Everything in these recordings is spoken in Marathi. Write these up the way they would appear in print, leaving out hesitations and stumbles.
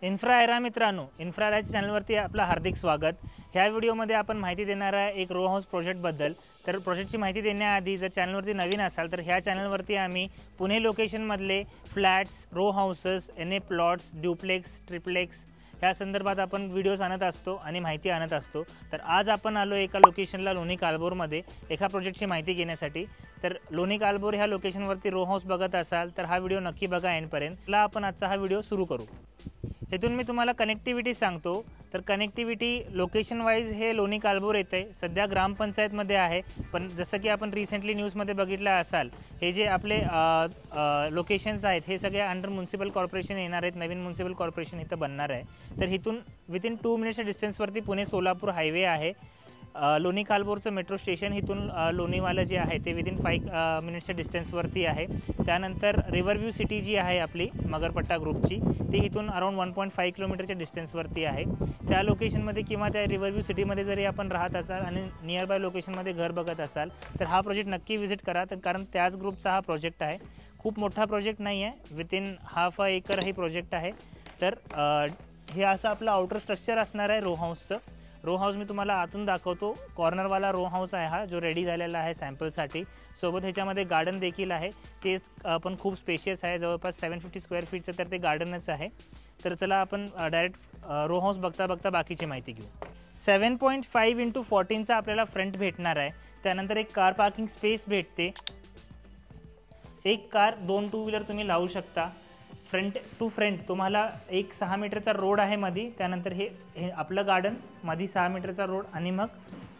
इन्फ्राएरा मित्रांनो, इन्फ्राएराच्या चॅनलवरती आपलं हार्दिक स्वागत। ह्या व्हिडिओमध्ये आपण माहिती देणार आहे एक रो हाऊस प्रोजेक्टबद्दल। तर प्रोजेक्टची माहिती देण्याआधी जर चॅनलवरती नवीन असाल तर ह्या चॅनलवरती आम्ही पुणे लोकेशनमधले flats, row houses, NA plots, duplex, triplex ह्या संदर्भात आपण व्हिडिओज आणत असतो आणि माहिती आणत असतो। तर आज आपण आलो एका लोकेशनला लोणी कालबोरमध्ये एका प्रोजेक्टची माहिती घेण्यासाठी। तर लोणी कालबोर ह्या लोकेशनवरती रो हाऊस बघत असाल तर हा व्हिडिओ नक्की बघा एंडपर्यंत। आपण आजचा हा व्हिडिओ सुरू करू। इथून मी तुम्हाला कनेक्टिव्हिटी सांगतो। तर कनेक्टिव्हिटी लोकेशन वाइज हे लोणी कालबोर येते, सध्या ग्रामपंचायतमध्ये आहे। पण जसं की आपण रिसेंटली न्यूजमध्ये बघितलं असाल, हे जे आपले लोकेशन्स आहेत हे सगळे अंडर म्युनिसिपल कॉर्पोरेशन येणार आहेत। नवीन म्युनिसिपल कॉर्पोरेशन इथं बनणार आहे। तर इथून विदिन 2 मिनिट्सच्या डिस्टन्सवरती पुणे सोलापूर हायवे आहे। लोणी कालबोरचं मेट्रो स्टेशन इथून लोणीवाला जे आहे ते विदिन 5 मिनिट्सच्या डिस्टन्सवरती आहे। त्यानंतर रिव्हरव्ह्यू सिटी जी आहे आपली मगरपट्टा ग्रुपची, ती इथून अराउंड 1.5 किलोमीटरच्या डिस्टन्सवरती आहे। त्या लोकेशनमध्ये किंवा त्या रिव्हरव्ह्यू सिटीमध्ये जरी आपण राहत असाल आणि नियर बाय लोकेशनमध्ये घर बघत असाल तर हा प्रोजेक्ट नक्की व्हिजिट करा। तर कारण त्याच ग्रुपचा हा प्रोजेक्ट आहे। खूप मोठा प्रोजेक्ट नाही आहे, विदिन ½ एकर ही प्रोजेक्ट आहे। तर हे असं आपलं आउटर स्ट्रक्चर असणार आहे रो हाऊसचं। रो हाऊस मी तुम्हाला आतून दाखवतो। कॉर्नरवाला रो हाऊस आहे हा, जो रेडी झालेला आहे सॅम्पलसाठी। सोबत ह्याच्यामध्ये गार्डन देखील आहे, तेच पण खूप स्पेशियस आहे, जवळपास 750 स्क्वेअर फीटचं तर ते गार्डनच आहे। तर चला आपण डायरेक्ट रो हाऊस बघता बघता बाकीची माहिती घेऊ। 7.5 × 14चा आपल्याला फ्रंट भेटणार आहे। त्यानंतर एक कार पार्किंग स्पेस भेटते। एक कार 2 टू व्हीलर तुम्ही लावू शकता। फ्रंट टू फ्रंट तुम्हाला एक 6 मीटरचा रोड आहे मध्ये। त्यानंतर हे आपलं गार्डन मध्ये 6 मीटरचा रोड आणि मग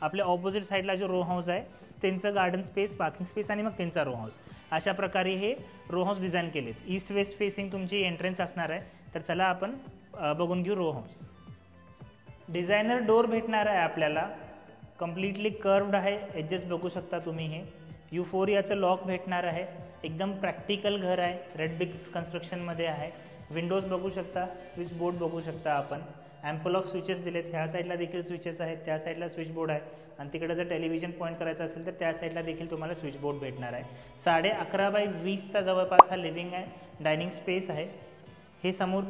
आपल्या ऑपोजिट साईडला जो रो हाऊस आहे त्यांचं गार्डन स्पेस, पार्किंग स्पेस आणि मग त्यांचा रो हाऊस। अशा प्रकारे हे रो हाऊस डिझाईन केलेत। ईस्ट वेस्ट फेसिंग तुमची एंट्रन्स असणार आहे। तर चला आपण बघून घेऊ रो हाऊस। डिझायनर डोर भेटणार आहे आपल्याला, कम्प्लिटली कर्व्ड आहे, एजेस बघू शकता तुम्ही। हे युफोरियाचं लॉक भेटणार आहे। एकदम प्रॅक्टिकल घर आहे, रेड ब्रिक्स कन्स्ट्रक्शनमध्ये आहे। विंडोज बघू शकता, स्विच बोर्ड बघू शकता आपण। ॲम्पल ऑफ स्विचेस दिलेत, ह्या साईडला देखील स्विचेस आहेत, त्या साईडला स्विच बोर्ड आहे आणि तिकडे जर टेलिव्हिजन पॉईंट करायचं असेल तर त्या साईडला देखील तुम्हाला स्विच बोर्ड भेटणार आहे। 11.5 बाय 20चा जवळपास हा लिव्हिंग आहे, डायनिंग स्पेस आहे। हे समोर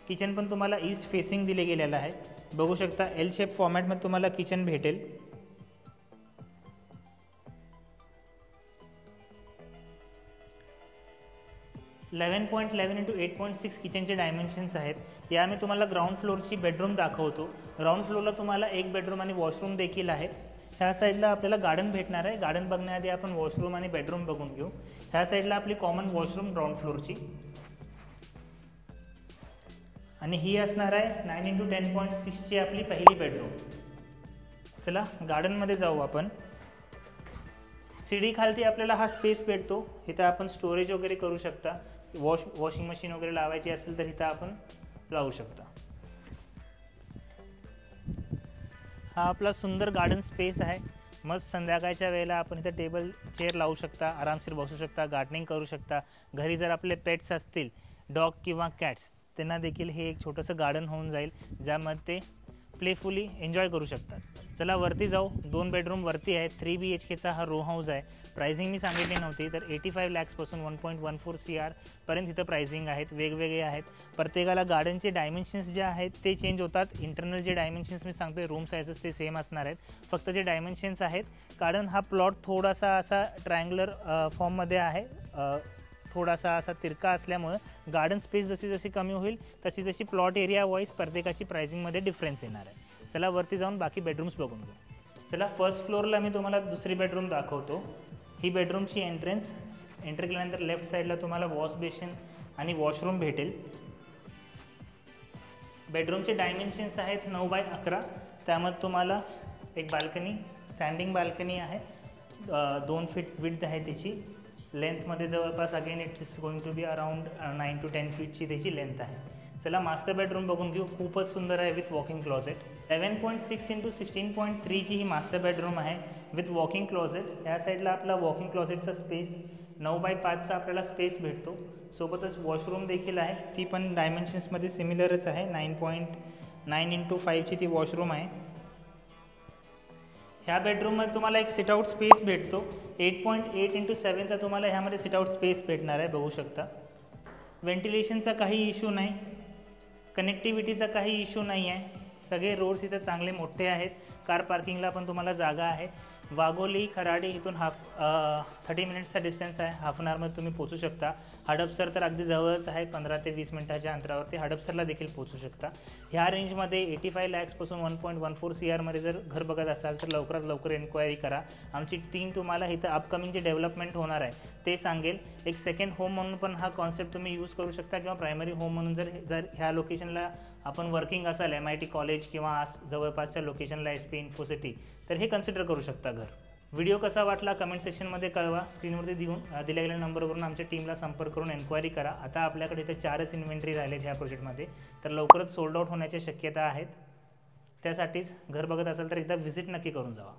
किचन पण तुम्हाला ईस्ट फेसिंग दिले गेलेलं आहे, बघू शकता। एल शेप फॉर्मॅटमध्ये तुम्हाला किचन भेटेल। (11.11 × 8.6 किचनचे डायमेन्शन्स आहेत। या मी तुम्हाला ग्राउंड फ्लोअरची बेडरूम दाखवतो। ग्राउंड फ्लोअरला तुम्हाला एक बेडरूम आणि वॉशरूम देखील आहे। ह्या साईडला आपल्याला गार्डन भेटणार आहे। गार्डन बघण्याआधी आपण वॉशरूम आणि बेडरूम बघून घेऊ। ह्या साईडला आपली कॉमन वॉशरूम ग्राउंड फ्लोअरची आणि ही असणार आहे 9 × 10.6ची आपली पहिली बेडरूम। चला गार्डनमध्ये जाऊ आपण। सीडी खालती आपल्याला हा स्पेस भेटतो, इथं आपण स्टोरेज वगैरे करू शकता। वॉशिंग मशीन वगैरे लावायची असेल तर इथं आपण लावू शकता। हा आपला सुंदर गार्डन स्पेस आहे। मस्त संध्याकाळच्या वेळेला आपण इथं टेबल चेअर लावू शकता, आरामशीर बसू शकता, गार्डनिंग करू शकता। घरी जर आपले पेट्स असतील, डॉग किंवा कॅट्स, त्यांना देखील हे एक छोटंसं गार्डन होऊन जाईल, ज्यामध्ये ते प्लेफुली एन्जॉय करू शकतात। चला वरती जाऊ। 2 बेडरूम वरती आहे। 3 BHKचा हा रो हाऊस आहे। प्राइसिंग मी सांगितली नव्हती, तर 85 लाखपासून 1.14 CR पर्यंत इथं प्राइसिंग आहेत, वेगवेगळे आहेत। प्रत्येकाला गार्डनचे डायमेन्शन्स जे आहेत ते चेंज होतात। इंटरनल जे डायमेन्शन्स मी सांगतोय रूम साइजेस ते सेम असणार आहेत, फक्त जे डायमेन्शन्स आहेत। कारण हा प्लॉट थोडासा असा ट्रायंग्युलर फॉर्ममध्ये आहे, थोडासा असा तिरका असल्यामुळे गार्डन स्पेस जशी जशी कमी होईल तशी तशी प्लॉट एरिया वाईज प्रत्येकाची प्राइसिंगमध्ये डिफरन्स येणार आहे। चला वरती जाऊन बाकी बेडरूम्स बघून घेऊ। चला फर्स्ट फ्लोअरला मी तुम्हाला दुसरी बेडरूम दाखवतो। ही बेडरूमची एंट्रन्स, एंटर केल्यानंतर लेफ्ट साईडला तुम्हाला वॉश बेसिन आणि वॉशरूम भेटेल। बेडरूमचे डायमेन्शन्स आहेत 9 बाय 11। त्यामध्ये तुम्हाला एक बाल्कनी, स्टँडिंग बाल्कनी आहे, 2 फीट विड्थ आहे त्याची। लेंथमध्ये जवळपास again it is going to be around 9 to 10 फीटची त्याची लेंथ आहे। चला मास्टर बेडरूम बघून घेऊ, खूपच सुंदर आहे विथ वॉकिंग क्लॉजेट। 11.6 × 16.3ची ही मास्टर बेडरूम आहे विथ वॉकिंग क्लॉजेट। ह्या साईडला आपला वॉकिंग क्लॉजेटचा स्पेस 9 बाय 5चा आपल्याला स्पेस भेटतो। सोबतच वॉशरूम देखील आहे, ती पण डायमेन्शन्समध्ये सिमिलरच आहे। 9.9 × 5ची ती वॉशरूम आहे। ह्या बेडरूममध्ये तुम्हाला एक सिटआउट स्पेस भेटतो। 8.8 × 7चा तुम्हाला ह्यामध्ये सिटआउट स्पेस भेटणार आहे, बघू शकता। व्हेंटिलेशनचा काही इश्यू नाही, कनेक्टिव्हिटीचा काही इश्यू नाही आहे, सगळे रोड्स इथं चांगले मोठे आहेत, कार पार्किंगला पण तुम्हाला जागा आहे। वाघोली खराडी इथून 30 मिनिट्सचा डिस्टन्स आहे, हाफ एन आवरमध्ये तुम्ही पोहोचू शकता। हडपसर तर अगदी जवळच आहे, 15 ते 20 मिनिटाच्या अंतरावरती हडपसरला देखील पोहोचू शकता। ह्या रेंजमध्ये 85 लॅक्सपासून 1.14 CR मध्ये जर घर बघत असाल तर लवकरात लवकर एन्क्वायरी करा। आमची टीम तुम्हाला इथं अपकमिंग जे डेव्हलपमेंट होणार आहे ते सांगेल। एक सेकंड होम म्हणून पण हा कॉन्सेप्ट तुम्ही यूज करू शकता किंवा प्रायमरी होम म्हणून जर ह्या लोकेशनला आपण वर्किंग असाल MIT कॉलेज किंवा जवळपासच्या लोकेशनला SP इन्फोसिटी तर हे कन्सिडर करू शकता घर। व्हिडिओ कसा वाटला कमेंट सेक्शनमध्ये कळवा। स्क्रीनवरती दिल्या गेलेल्या नंबरवरून आमच्या टीमला संपर्क करून एन्क्वायरी करा। आता आपल्याकडे इथे 4च इन्व्हेंटरी राहिलेत ह्या प्रोजेक्टमध्ये, तर लवकरच सोल्ड आउट होण्याच्या शक्यता आहेत। त्यासाठीच घर बघत असाल तर एकदा व्हिजिट नक्की करून जावा।